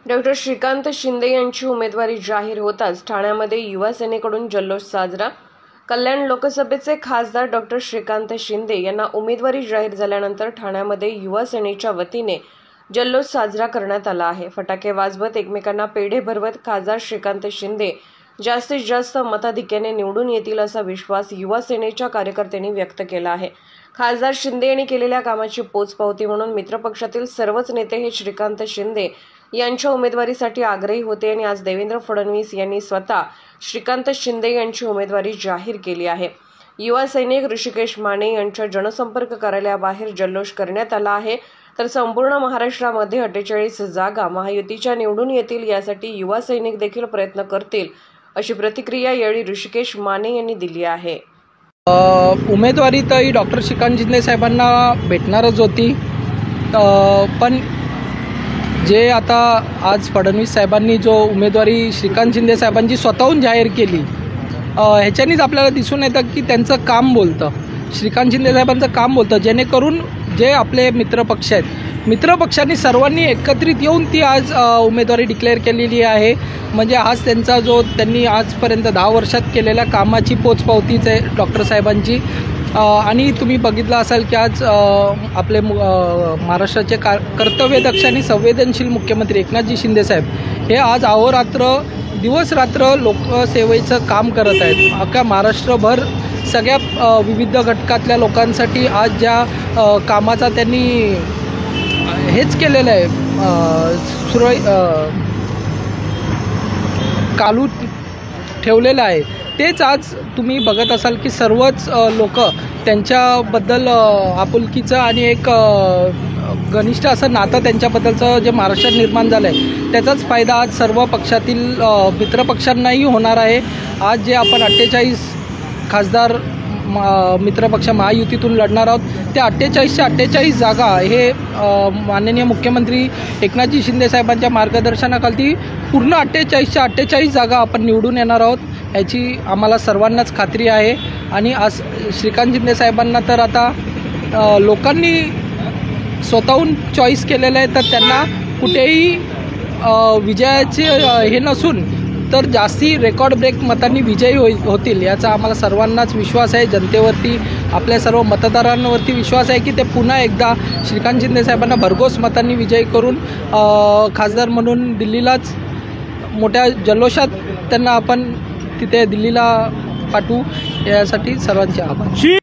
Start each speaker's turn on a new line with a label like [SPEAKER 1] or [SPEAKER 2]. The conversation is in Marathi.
[SPEAKER 1] डॉक्टर श्रीकांत शिंदे यांची उमेदवारी जाहीर होताच ठाण्यामध्ये युवा सेनेकडून जल्लोष साजरा। कल्याण लोकसभेचे खासदार डॉक्टर श्रीकांत शिंदे यांना उमेदवारी जाहीर झाल्यानंतर ठाण्यामध्ये युवा सेनेच्या वतीने जल्लोष साजरा करण्यात आला आहे। फटाके वाजवत एकमेकांना पेढे भरवत खासदार श्रीकांत शिंदे जास्तीत जास्त मताधिक्याने निवडून येतील असा विश्वास युवा सेनेच्या कार्यकर्त्यांनी व्यक्त केला आहे। खासदार शिंदे यांनी केलेल्या कामाची पोचपावती म्हणून मित्रपक्षातील सर्वच नेते हे श्रीकांत शिंदे यांच्या उमेदवारीसाठी आग्रही होते आणि आज देवेंद्र फडणवीस यांनी स्वतः श्रीकांत शिंदे यांची उमेदवारी जाहीर केली आहे। युवा सैनिक ऋषिकेश माने यांच्या जनसंपर्क कार्यालयाबाहेर जल्लोष करण्यात आला आहे। तर संपूर्ण महाराष्ट्रामध्ये 48 जागा महायुतीच्या निवडून येतील यासाठी युवा सैनिक देखील प्रयत्न करतील अशी प्रतिक्रिया यावेळी ऋषिकेश माने यांनी दिली आहे।
[SPEAKER 2] उमेदवारी तर डॉक्टर श्रीकांत शिंदे साहेबांना भेटणारच होती, पण जे आता आज फडणवीस साहेबांनी जो उमेदवारी श्रीकांत शिंदे साहेबांची स्वतःहून जाहीर केली, ह्याच्यानीच आपल्याला दिसून येतं की त्यांचं काम बोलतं, श्रीकांत शिंदे साहेबांचं काम बोलतं। जेणेकरून जे आपले मित्रपक्ष आहेत, मित्रपक्षांनी सर्वांनी एकत्रित येऊन ती आज उमेदवारी डिक्लेअर केलेली आहे। म्हणजे आज त्यांचा जो त्यांनी आजपर्यंत 10 वर्षात केलेल्या कामाची पोचपावतीच आहे डॉक्टर साहेबांची। आणि तुम्ही बघितलं असाल की आज आपले महाराष्ट्राचे कर्तव्यदक्ष आणि संवेदनशील मुख्यमंत्री एकनाथजी शिंदे साहेब हे आज अहोरात्र दिवस रात्र लोकसेवेचं काम करत आहेत। अख्ख्या महाराष्ट्रभर सगळ्या विविध घटकातल्या लोकांसाठी आज ज्या कामाचा त्यांनी हेच केलेलं आहे, चालू ठेवलेलं आहे, तेच आज तुम्ही बघत असाल की सर्वच लोक त्यांच्याबद्दल आपुलकीचं आणि एक घनिष्ठ असं नातं त्यांच्याबद्दलचं जे महाराष्ट्रात निर्माण झालं आहे त्याचाच फायदा आज सर्व पक्षातील मित्रपक्षांनाही होणार आहे। आज जे आपण 48 खासदार मित्रपक्ष महायुतीतून लढणार आहोत, त्या 48च्या 48 जागा हे माननीय मुख्यमंत्री एकनाथजी शिंदे साहेबांच्या मार्गदर्शनाखाली पूर्ण 48च्या 48 जागा आपण निवडून येणार आहोत याची आम्हाला सर्वांनाच खात्री आहे। आणि आज श्रीकांत शिंदे साहेबांना तर आता लोकांनी स्वतःहून चॉईस केलेलं आहे, तर त्यांना कुठेही विजयाचे हे नसून तर जास्ती रेकॉर्ड ब्रेक मतांनी विजयी होतील याचा आम्हाला सर्वांनाच विश्वास आहे। जनतेवरती, आपल्या सर्व मतदारांवरती विश्वास आहे की ते पुन्हा एकदा श्रीकांत शिंदे साहेबांना भरघोस मतांनी विजयी करून खासदार म्हणून दिल्लीलाच मोठ्या जल्लोषात त्यांना आपण तिथे दिल्लीला पाठवू, यासाठी सर्वांचे आभार।